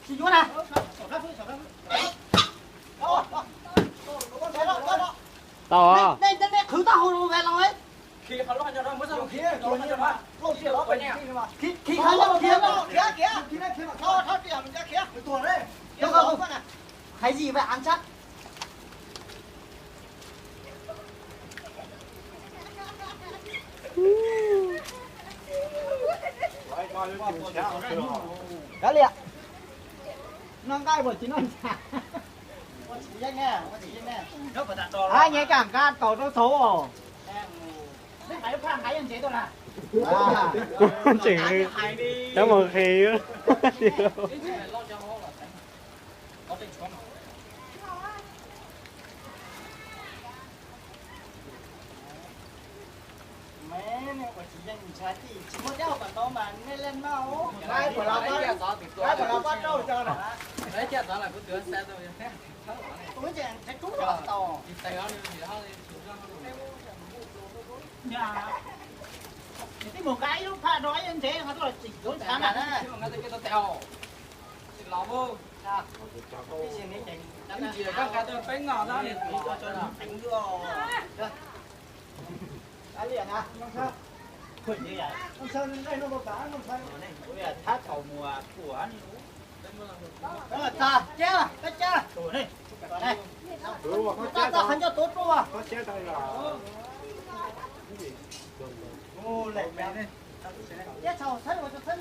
Chị chú này. to Đây khử ta hồi về lòng ấy. Khiเขาล้อจะร้องไม่ใช่khiเขาล้อจะร้องล้อเสียล้อไปเนี่ย Khi khá nhau kia mà. Thôi tiền mình ra kia tuần đấy Không. Cái gì vậy ăn chắc. cá liệt Nó gai bởi chính anh chả. Có chỉ danh nghe, có chỉ danh nghe. nó phải đặt đò ai nghe cảm ca tổ nó xấu ồ Đấy phải phan cái anh chế tôi là. chỉ nó mà khí Mẹ này có chỉ danh trái thì chỉ có đeo bản đó mà nên lên mau. Cái của nó bắt đâu cho nè. đấy chết đó là cứ tưởng xe thôi Túi chàng thấy cút vào to. tay áo thì nó Nhà. Cái một cái lúc pha nói như thế nó là chỉ đối sáng mà à. chứ mà ngay cái tao tèo thì lò vô Cái gì này chàng. cái gì các cái tôi phải ngỏ ra để cho nó Đánh vô. Cái liền à? Không sao. Khuyển như vậy. không sao nên đây nó có cá không sao Bây giờ thác cầu mùa của anh đó là ta chết à cái chết à tuổi này này ta khánh cho tốt luôn à có chết đây là ô lệ mẹ đây chết sao thấy mà cho thấy